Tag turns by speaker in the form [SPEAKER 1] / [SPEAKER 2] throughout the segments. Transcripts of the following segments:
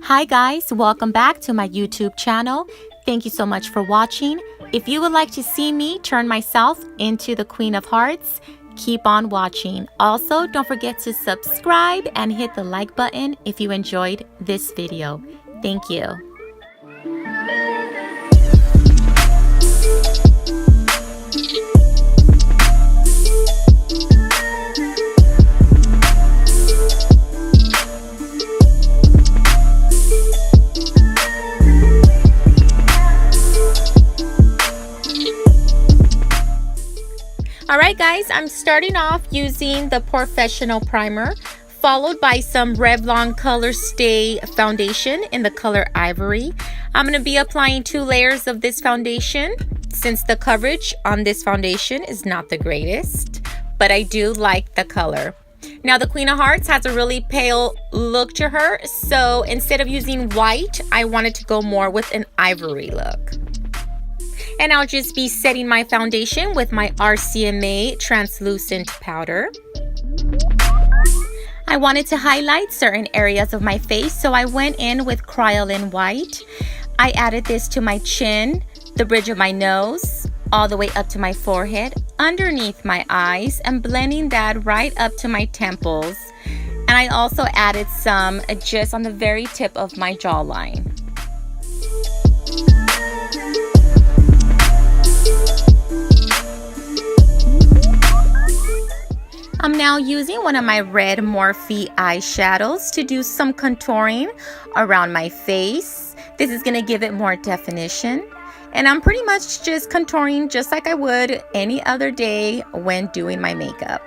[SPEAKER 1] Hi guys, welcome back to my YouTube channel. Thank you so much for watching. If you would like to see me turn myself into the Queen of Hearts, keep on watching. Also, don't forget to subscribe and hit the like button if you enjoyed this video. Thank you. Alright guys, I'm starting off using the Professional Primer, followed by some Revlon Color Stay Foundation in the color Ivory. I'm going to be applying 2 layers of this foundation since the coverage on this foundation is not the greatest, but I do like the color. Now the Queen of Hearts has a really pale look to her, so instead of using white, I wanted to go more with an ivory look. And I'll just be setting my foundation with my RCMA translucent powder. I wanted to highlight certain areas of my face, so I went in with Kryolan White. I added this to my chin, the bridge of my nose, all the way up to my forehead, underneath my eyes, and blending that right up to my temples. And I also added some just on the very tip of my jawline. I'm now using one of my red Morphe eyeshadows to do some contouring around my face. This is going to give it more definition. And I'm pretty much just contouring just like I would any other day when doing my makeup.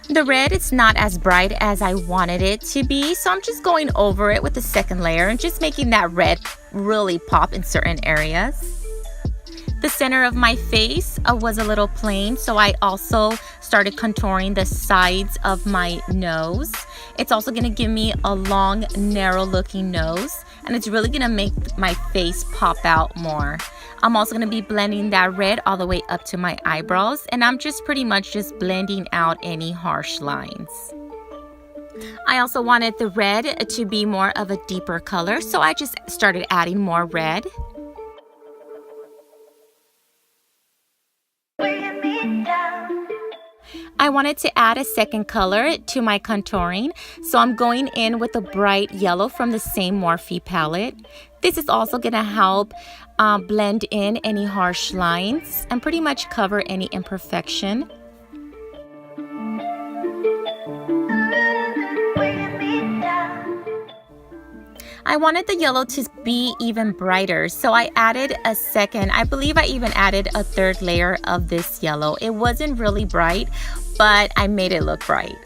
[SPEAKER 1] The red is not as bright as I wanted it to be, so I'm just going over it with the second layer and just making that red really pop in certain areas. The center of my face was a little plain, so I also started contouring the sides of my nose. It's also going to give me a long, narrow looking nose, and it's really going to make my face pop out more. I'm also going to be blending that red all the way up to my eyebrows, and I'm just pretty much just blending out any harsh lines. I also wanted the red to be more of a deeper color, so I just started adding more red. I wanted to add a second color to my contouring, so I'm going in with a bright yellow from the same Morphe palette. This is also going to help blend in any harsh lines and pretty much cover any imperfection. I wanted the yellow to be even brighter, so I added a second, I believe I even added a third layer of this yellow. It wasn't really bright, but I made it look bright.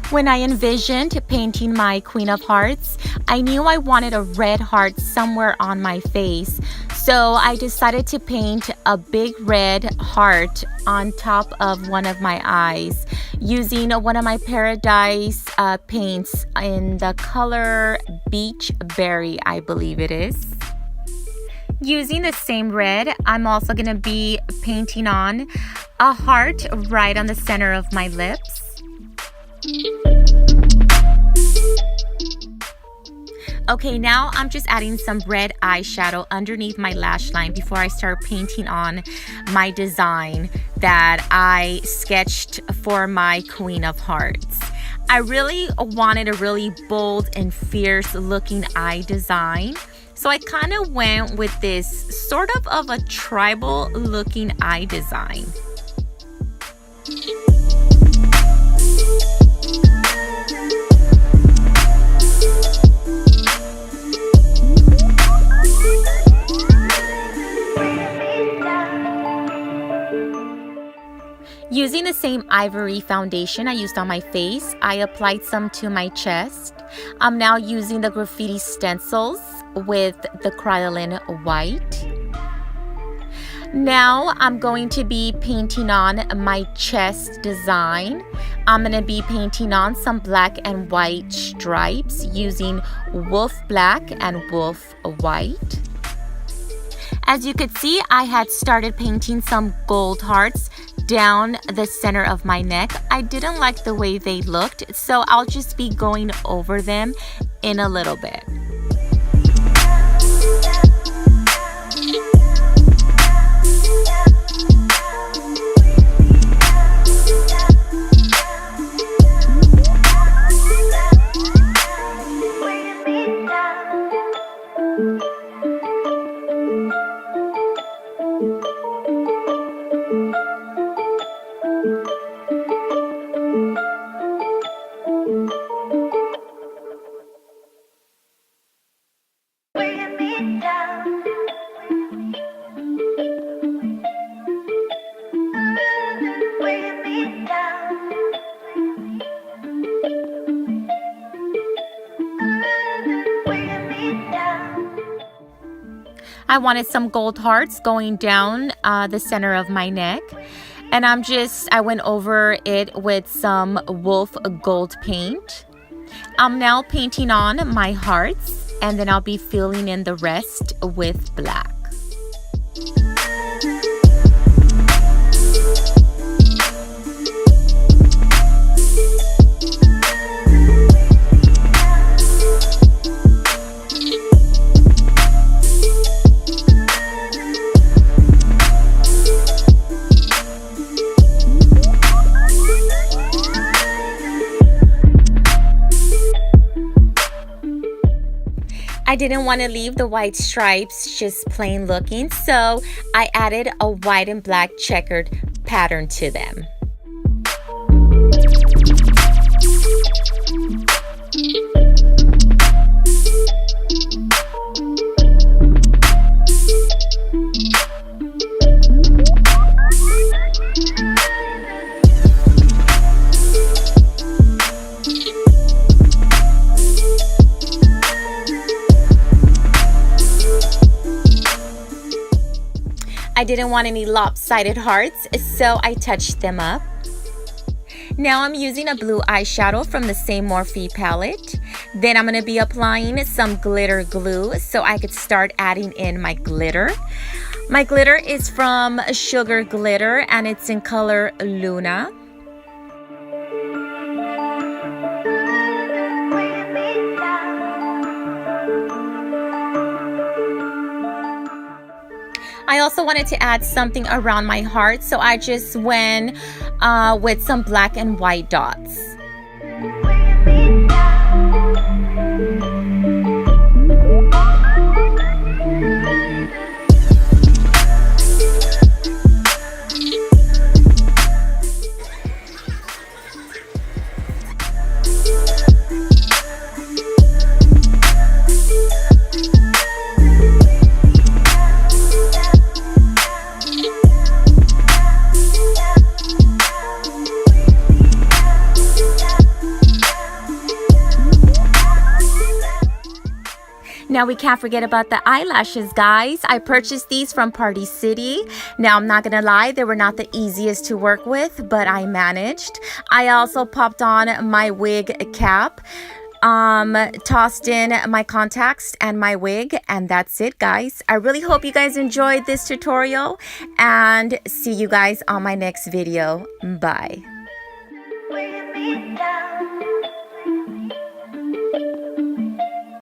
[SPEAKER 1] When I envisioned painting my Queen of Hearts, I knew I wanted a red heart somewhere on my face. So I decided to paint a big red heart on top of one of my eyes using one of my Paradise paints in the color Beach Berry, I believe it is. Using the same red, I'm also going to be painting on a heart right on the center of my lips. Okay, now I'm just adding some red eyeshadow underneath my lash line before I start painting on my design that I sketched for my Queen of Hearts. I really wanted a really bold and fierce looking eye design, so I kind of went with this sort of a tribal looking eye design. Using the same ivory foundation I used on my face, I applied some to my chest. I'm now using the graffiti stencils with the Kryolan White. Now I'm going to be painting on my chest design. I'm going to be painting on some black and white stripes using Wolf Black and Wolf White. As you could see, I had started painting some gold hearts down the center of my neck. I didn't like the way they looked, so I'll just be going over them in a little bit. I wanted some gold hearts going down the center of my neck. And I went over it with some Wolf Gold paint. I'm now painting on my hearts, and then I'll be filling in the rest with black. I didn't want to leave the white stripes just plain looking, so I added a white and black checkered pattern to them. I didn't want any lopsided hearts, so I touched them up. Now I'm using a blue eyeshadow from the same Morphe palette. Then I'm going to be applying some glitter glue so I could start adding in my glitter. My glitter is from Sugar Glitter and it's in color Luna. I also wanted to add something around my heart, so I just went with some black and white dots. Now we can't forget about the eyelashes, guys. I purchased these from Party City. Now I'm not gonna lie, they were not the easiest to work with, but I managed. I also popped on my wig cap, tossed in my contacts and my wig, and that's it, guys. I really hope you guys enjoyed this tutorial, and see you guys on my next video. Bye.